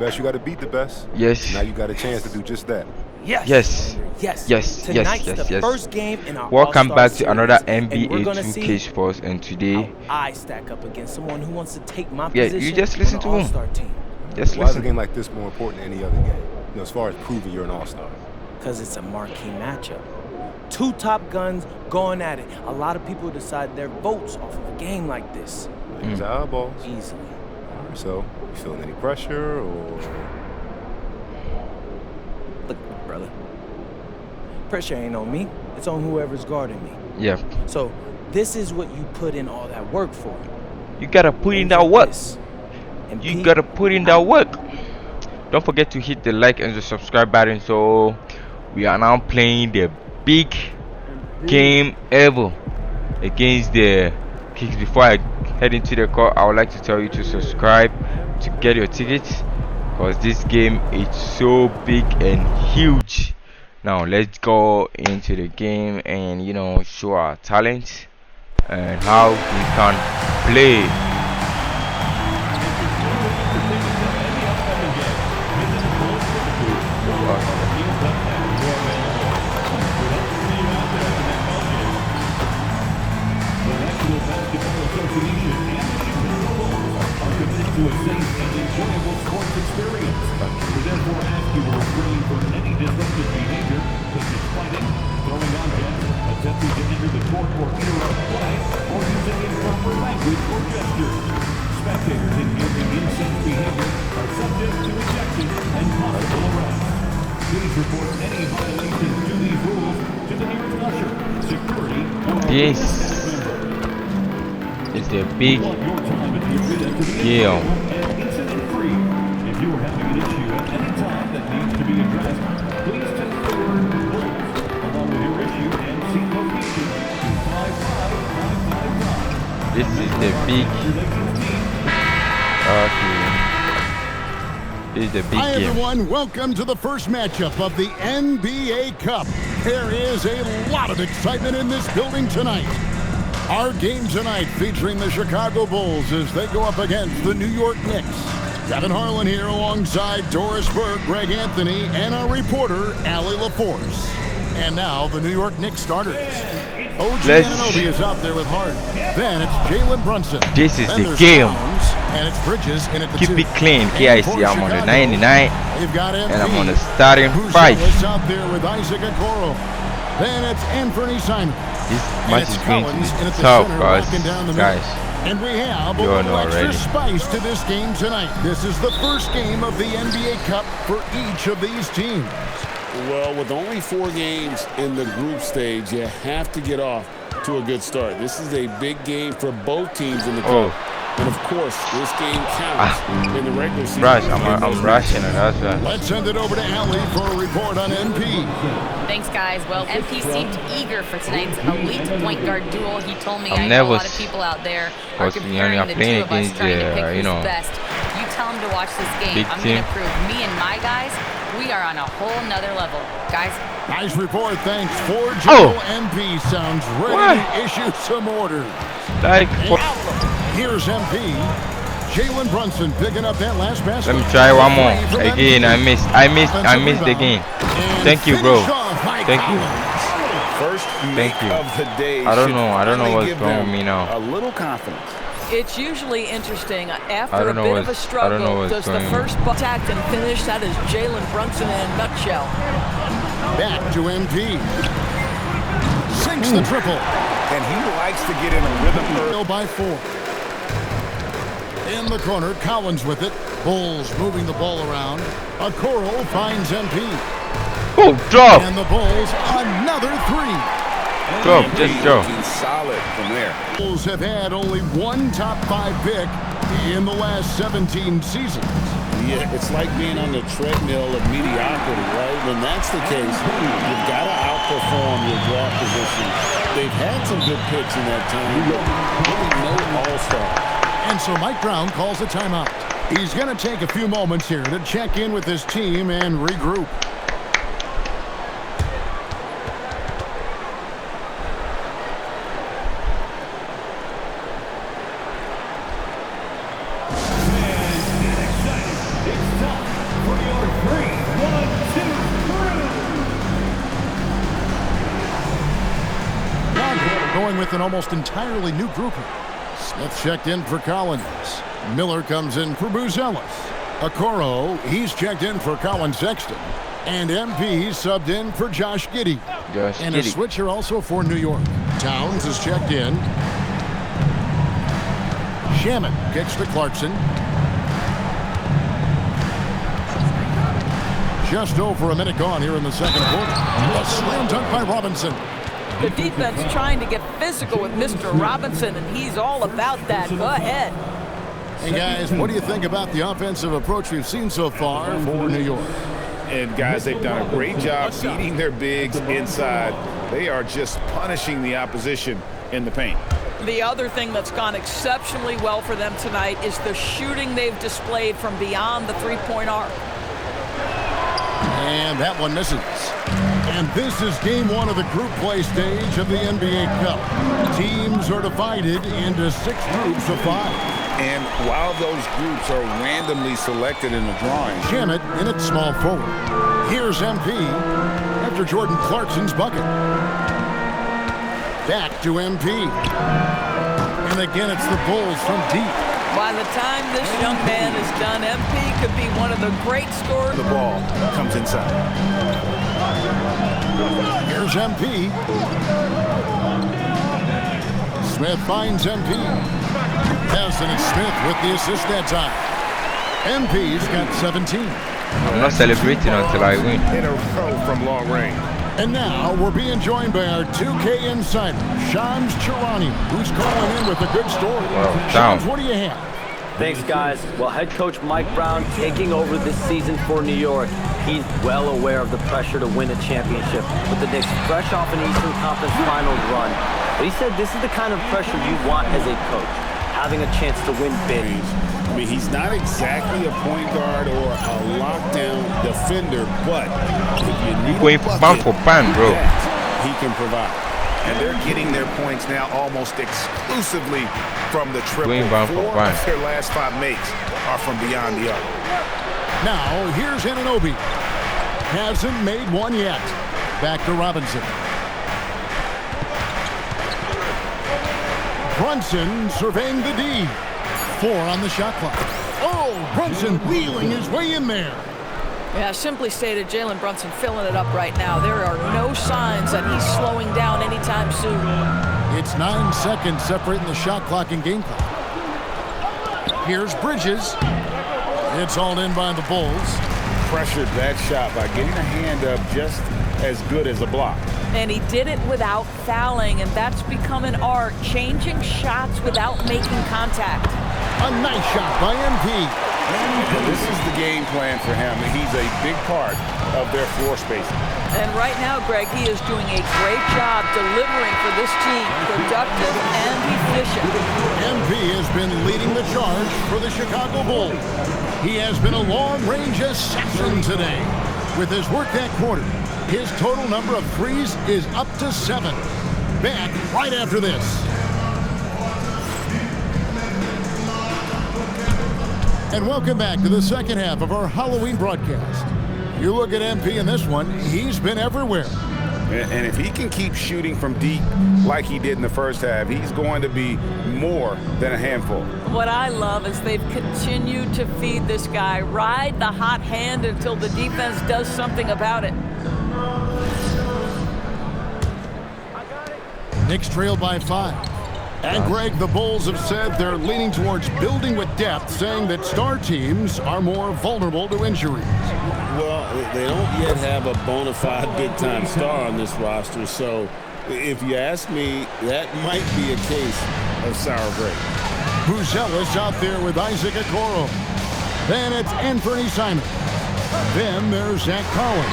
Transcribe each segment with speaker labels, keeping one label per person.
Speaker 1: Best, you got to beat the best.
Speaker 2: Yes.
Speaker 1: Now you got a chance to do just that.
Speaker 2: Yes.
Speaker 3: Tonight's the first game in our
Speaker 2: Welcome
Speaker 3: All-Star
Speaker 2: back to
Speaker 3: series,
Speaker 2: another
Speaker 3: and we're
Speaker 2: NBA
Speaker 3: gonna
Speaker 2: 2K
Speaker 3: see
Speaker 2: Sports, and
Speaker 3: how
Speaker 2: today,
Speaker 3: I stack up against someone who wants to take my
Speaker 2: yeah,
Speaker 3: position
Speaker 2: you just
Speaker 3: on
Speaker 2: listen
Speaker 3: the
Speaker 2: to him.
Speaker 3: All-Star team.
Speaker 2: Just
Speaker 1: Why is a
Speaker 2: listen.
Speaker 1: game like this more important than any other game? As far as proving you're an all-star.
Speaker 3: Because it's a marquee matchup. Two top guns going at it. A lot of people decide their votes off of a game like this.
Speaker 1: It's eyeballs.
Speaker 3: Easily.
Speaker 1: All right, so, you feeling any pressure or?
Speaker 3: Look, brother. Pressure ain't on me. It's on whoever's guarding me.
Speaker 2: Yeah.
Speaker 3: So, this is what you put in all that work for.
Speaker 2: You gotta put in
Speaker 3: Games
Speaker 2: that
Speaker 3: like
Speaker 2: work.
Speaker 3: this. And
Speaker 2: You
Speaker 3: Pete,
Speaker 2: gotta put in that work. Don't forget to hit the like and the subscribe button. So we are now playing the big game ever against the Kicks. Before I head into the call, I would like to tell you to subscribe to get your tickets, because this game is so big and huge. Now let's go into the game and show our talent and how we can play.
Speaker 4: To a safe and enjoyable sports experience. We therefore ask you to refrain from any disruptive behavior, such as fighting, throwing objects, attempting to enter the court or interrupt play, or using improper language or gestures. Spectators engaging in such behavior are subject to ejection and possible arrest. Please report any violations to these rules to the nearest usher, security, or
Speaker 2: This is the big game.
Speaker 4: Incident-free. If you are having an issue at any time that needs to be addressed, please text the word "bulls" along with your issue and seat location to 55555.
Speaker 2: This is the big. Okay. This is the big
Speaker 5: Hi,
Speaker 2: game.
Speaker 5: everyone. Welcome to the first matchup of the NBA Cup. There is a lot of excitement in this building tonight. Our game tonight featuring the Chicago Bulls as they go up against the New York Knicks. Kevin Harlan here alongside Doris Burke, Greg Anthony, and our reporter, Allie LaForce. And now the New York Knicks starters. OG Anunoby is out there with Hart. Then it's Jalen Brunson.
Speaker 2: This is
Speaker 5: then
Speaker 2: the game.
Speaker 5: And it's Bridges in at the
Speaker 2: Keep
Speaker 5: two.
Speaker 2: it clean, KIC. I'm on the 99,
Speaker 5: They've got
Speaker 2: and I'm on the starting
Speaker 5: Boucher
Speaker 2: 5.
Speaker 5: is out there with Isaac Okoro. Then it's Anthony Simon.
Speaker 2: This match is going to be
Speaker 5: in at the
Speaker 2: tough,
Speaker 5: center,
Speaker 2: guys.
Speaker 5: locking down the middle.
Speaker 2: Guys,
Speaker 5: And we have a
Speaker 2: you all
Speaker 5: little
Speaker 2: know
Speaker 5: extra
Speaker 2: already.
Speaker 5: spice to this game tonight. This is the first game of the NBA Cup for each of these teams.
Speaker 6: Well, with only 4 games in the group stage, you have to get off to a good start. This is a big game for both teams in the Cup. And of course, this game counts in the regular season.
Speaker 2: I'm rushing it, that's right.
Speaker 5: Let's send it over to Allie for a report on MP.
Speaker 7: Thanks, guys. Well, MP seemed eager for tonight's elite point guard duel. He told me
Speaker 2: I'm
Speaker 7: I know a lot
Speaker 2: nervous,
Speaker 7: of people out there are
Speaker 2: because we
Speaker 7: comparing
Speaker 2: are
Speaker 7: the
Speaker 2: playing
Speaker 7: two of us,
Speaker 2: against
Speaker 7: trying to
Speaker 2: the,
Speaker 7: pick who's
Speaker 2: you know,
Speaker 7: best. You tell him to watch this game.
Speaker 2: big
Speaker 7: I'm
Speaker 2: team.
Speaker 7: going to prove me and my guys, we are on a whole nother level. Guys,
Speaker 5: Nice report, thanks. 4 General MP sounds ready to issue some orders.
Speaker 2: Like,
Speaker 5: Here's MP. Jalen Brunson picking up that last pass.
Speaker 2: let me try one more. Again, I missed the game. Thank you, bro. Thank you.
Speaker 6: First
Speaker 2: Thank you.
Speaker 6: of the day.
Speaker 2: I don't know what's
Speaker 6: give
Speaker 2: wrong with
Speaker 6: them
Speaker 2: me now.
Speaker 6: A little confidence.
Speaker 8: It's usually interesting.
Speaker 2: I
Speaker 8: After
Speaker 2: don't
Speaker 8: a
Speaker 2: know
Speaker 8: bit of a
Speaker 2: what's- I don't know
Speaker 8: struggle,
Speaker 2: what's
Speaker 8: does the
Speaker 2: going on.
Speaker 8: first attack and finish? That is Jalen Brunson in a nutshell.
Speaker 5: Back to MP. Sinks the triple.
Speaker 6: And he likes to get in a rhythm early.
Speaker 5: By 4. In the corner, Collins with it. Bulls moving the ball around. Okoro finds MP.
Speaker 2: Oh, drop.
Speaker 5: And the Bulls, another 3.
Speaker 2: Drop, just drop.
Speaker 6: Looking solid from there.
Speaker 5: Bulls have had only one top 5 pick in the last 17 seasons.
Speaker 6: Yeah, it's like being on the treadmill of mediocrity, right? When that's the case, you've got to outperform your draft position. They've had some good picks in that time, but really no all-star.
Speaker 5: And so Mike Brown calls a timeout. He's going to take a few moments here to check in with his team and regroup. going with an almost entirely new grouping. Smith checked in for Collins. Miller comes in for Buzelis. Okoro, he's checked in for Colin Sexton. And MP subbed in for Josh Giddey. And a switcher also for New York. Towns is checked in. Shaman kicks to Clarkson. Just over a minute gone here in the second quarter. A slam dunk by Robinson.
Speaker 8: The defense trying to get physical with Mr. Robinson, and he's all about that. Go ahead.
Speaker 5: Hey, guys, what do you think about the offensive approach we've seen so far for New York?
Speaker 9: And, guys, they've done a great job beating their bigs inside. They are just punishing the opposition in the paint.
Speaker 8: The other thing that's gone exceptionally well for them tonight is the shooting they've displayed from beyond the three-point arc.
Speaker 5: And that one misses. And this is game one of the group play stage of the NBA Cup. Teams are divided into 6 groups of 5.
Speaker 9: And while those groups are randomly selected in the drawing,
Speaker 5: Shamet in at small forward. Here's MP after Jordan Clarkson's bucket. Back to MP. And again, it's the Bulls from deep.
Speaker 8: By the time this young man is done, MP could be one of the great scorers.
Speaker 9: the ball comes inside.
Speaker 5: Here's MP. Smith finds MP. Passing it Smith with the assist that time. MP's got 17.
Speaker 2: I'm not celebrating until I win.
Speaker 9: In a row from long range.
Speaker 5: And now we're being joined by our 2K insider, Shams Charania, who's calling in with a good story. Shams, what do you have?
Speaker 10: Thanks, guys. Well, head coach Mike Brown taking over this season for New York. He's well aware of the pressure to win a championship, with the Knicks fresh off an Eastern Conference Finals run. But he said this is the kind of pressure you want as a coach, having a chance to win big.
Speaker 6: I mean, he's not exactly a point guard or a lockdown defender, but if you need
Speaker 2: Going pan for pan, bro.
Speaker 6: he can provide.
Speaker 9: And they're getting their points now almost exclusively from the triple.
Speaker 2: Going pan for
Speaker 9: 4
Speaker 2: pan.
Speaker 9: of their last 5 makes are from beyond the arc.
Speaker 5: Now, here's Anunoby. Hasn't made one yet. Back to Robinson. Brunson surveying the D. 4 on the shot clock. Oh, Brunson wheeling his way in there.
Speaker 8: Yeah, simply stated, Jalen Brunson filling it up right now. There are no signs that he's slowing down anytime soon.
Speaker 5: It's 9 seconds separating the shot clock and game clock. Here's Bridges. It's all in by the Bulls.
Speaker 9: Pressured that shot by getting a hand up just as good as a block.
Speaker 8: And he did it without fouling, and that's become an art, changing shots without making contact.
Speaker 5: A nice shot by MP.
Speaker 9: And this is the game plan for him. He's a big part of their floor spacing.
Speaker 8: And right now, Greg, he is doing a great job delivering for this team, productive and efficient.
Speaker 5: MP has been leading the charge for the Chicago Bulls. He has been a long-range assassin today. With his work that quarter, his total number of threes is up to 7. Back right after this. And welcome back to the second half of our Halloween broadcast. You look at MP in this one, he's been everywhere.
Speaker 9: And if he can keep shooting from deep like he did in the first half, he's going to be more than a handful.
Speaker 8: What I love is they've continued to feed this guy, ride the hot hand until the defense does something about it.
Speaker 5: Knicks trail by 5. And Greg, the Bulls have said they're leaning towards building with depth, saying that star teams are more vulnerable to injuries.
Speaker 6: Well, they don't yet have a bona fide big-time star on this roster, so if you ask me, that might be a case of sour grapes.
Speaker 5: Buzelis out there with Isaac Okoro. Then it's Anthony Simon. Then there's Zach Collins.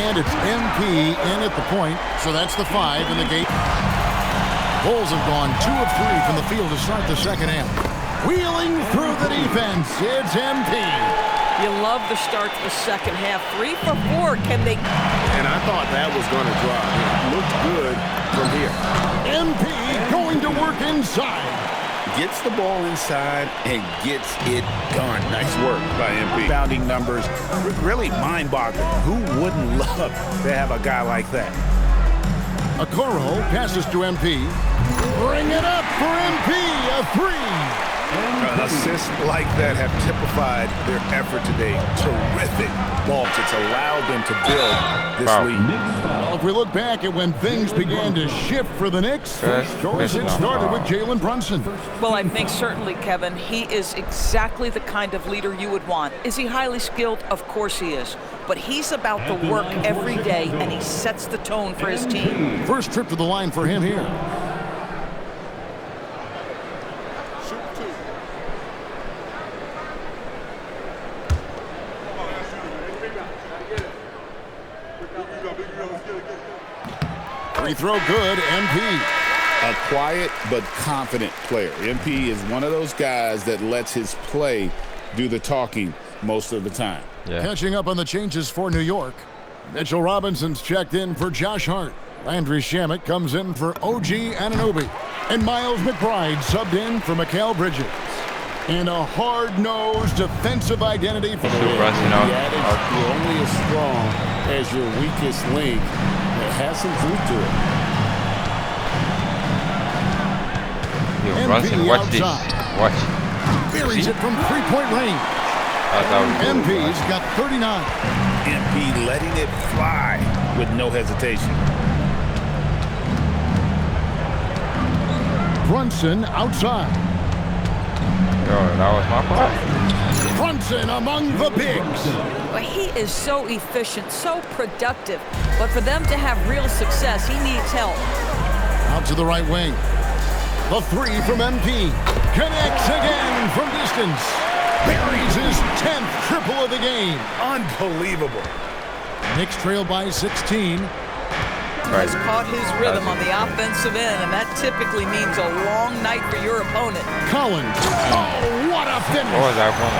Speaker 5: And it's MP in at the point, so that's the 5 in the game. Bulls have gone 2 of 3 from the field to start the second half. Wheeling through the defense, it's MP.
Speaker 8: You love the start to the second half. 3 for 4. Can they?
Speaker 9: And I thought that was going to drop. It looked good from here.
Speaker 5: MP going to work inside.
Speaker 9: Gets the ball inside and gets it done. Nice work by MP. Bounding numbers, really mind-boggling. Who wouldn't love to have a guy like that?
Speaker 5: Okoro passes to MP. Bring it up for MP, a three.
Speaker 9: Assists like that have typified their effort today. Terrific ball. It's allowed them to build this lead.
Speaker 5: Well, if we look back at when things began to shift for the Knicks, it started with Jalen Brunson.
Speaker 8: Well, I think certainly, Kevin, he is exactly the kind of leader you would want. Is he highly skilled? Of course he is. But he's about the work every day, and he sets the tone for his team.
Speaker 5: First trip to the line for him here. Free throw good, MP.
Speaker 6: A quiet but confident player. MP is one of those guys that lets his play do the talking most of the time.
Speaker 2: Yeah.
Speaker 5: Catching up on the changes for New York. Mitchell Robinson's checked in for Josh Hart. Landry Shamet comes in for OG Anunoby. And Miles McBride subbed in for Mikal Bridges. And a hard-nosed defensive identity for the
Speaker 2: Brunson out.
Speaker 6: You're only as strong as your weakest link. It has some truth to it.
Speaker 2: Yo, Brunson, watch this. Watch.
Speaker 5: Buries it from three-point range. MP's got 39.
Speaker 9: MP letting it fly with no hesitation.
Speaker 5: Brunson outside.
Speaker 2: Yo, that was my fault.
Speaker 5: Brunson among the bigs.
Speaker 8: Well, he is so efficient, so productive. But for them to have real success, he needs help.
Speaker 5: Out to the right wing. The three from MP. Connects again from distance. Buries his 10th triple of the game.
Speaker 9: Unbelievable.
Speaker 5: Knicks trail by 16.
Speaker 8: Has caught his rhythm on the offensive end, and that typically means a long night for your opponent.
Speaker 5: Collins. Oh, what a finish.
Speaker 2: What was that from?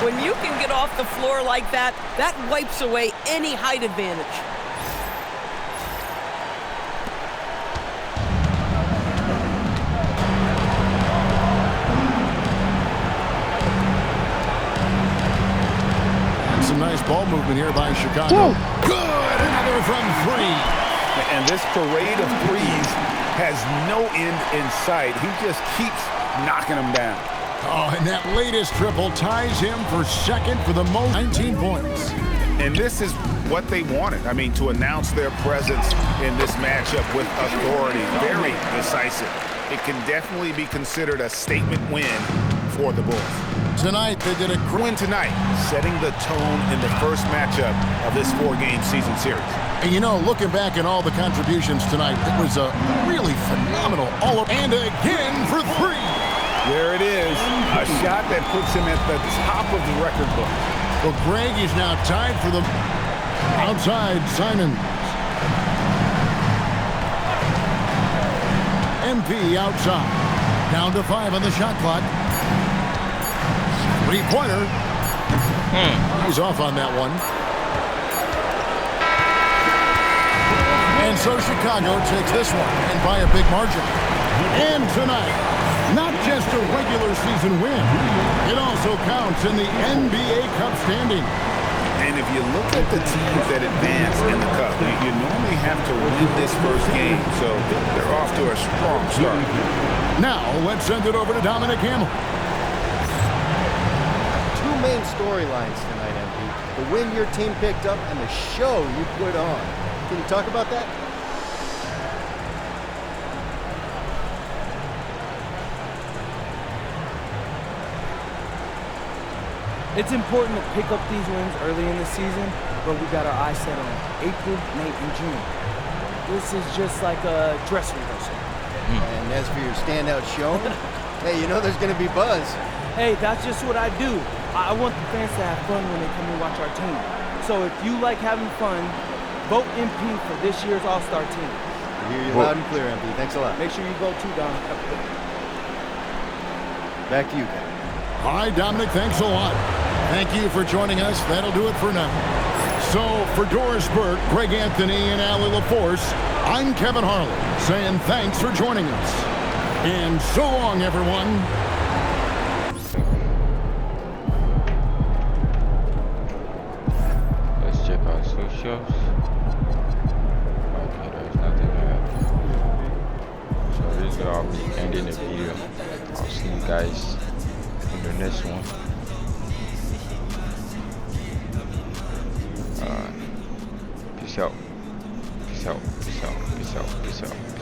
Speaker 8: When you can get off the floor like that, that wipes away any height advantage.
Speaker 5: Some nice ball movement here by Chicago. Good, another from three.
Speaker 9: And this parade of threes has no end in sight. He just keeps knocking them down.
Speaker 5: Oh, and that latest triple ties him for second for the most, 19 points.
Speaker 9: And this is what they wanted. I mean, to announce their presence in this matchup with authority. Very decisive. It can definitely be considered a statement win for the Bulls.
Speaker 5: Tonight, they did a
Speaker 9: win tonight, setting the tone in the first matchup of this 4-game season series.
Speaker 5: And you know, looking back at all the contributions tonight, it was a really phenomenal and again for three.
Speaker 9: There it is, a shot that puts him at the top of the record book.
Speaker 5: Well, Greg is now tied for the outside Simons. MP outside. Down to 5 on the shot clock. Three-pointer. He's off on that one. And so Chicago takes this one, and by a big margin. And tonight, not just a regular season win, it also counts in the NBA Cup standing.
Speaker 9: And if you look at the teams that advance in the Cup, you normally have to win this first game, so they're off to a strong start.
Speaker 5: Now, let's send it over to Dominic Hamill.
Speaker 11: Two main storylines tonight, MP. The win your team picked up and the show you put on. Can you talk about that?
Speaker 3: It's important to pick up these wins early in the season, but we got our eyes set on April, May, and June. This is just like a dress rehearsal.
Speaker 11: And as for your standout show, hey, you know there's going to be buzz.
Speaker 3: Hey, that's just what I do. I want the fans to have fun when they come and watch our team. So if you like having fun, vote MP for this year's All-Star team.
Speaker 11: I hear you loud and clear, MP. Thanks a lot.
Speaker 3: Make sure you vote too, Dom.
Speaker 11: Back to you, Kevin.
Speaker 5: All right, Dominic, thanks a lot. Thank you for joining us. That'll do it for now. So, for Doris Burke, Greg Anthony, and Allie LaForce, I'm Kevin Harlan, saying thanks for joining us. And so long, everyone.
Speaker 2: Let's check our socials. Okay, there's nothing. in the video. I'll see you guys in the next one. Peace out. Peace out. Peace out. Peace out. Peace out. Peace out.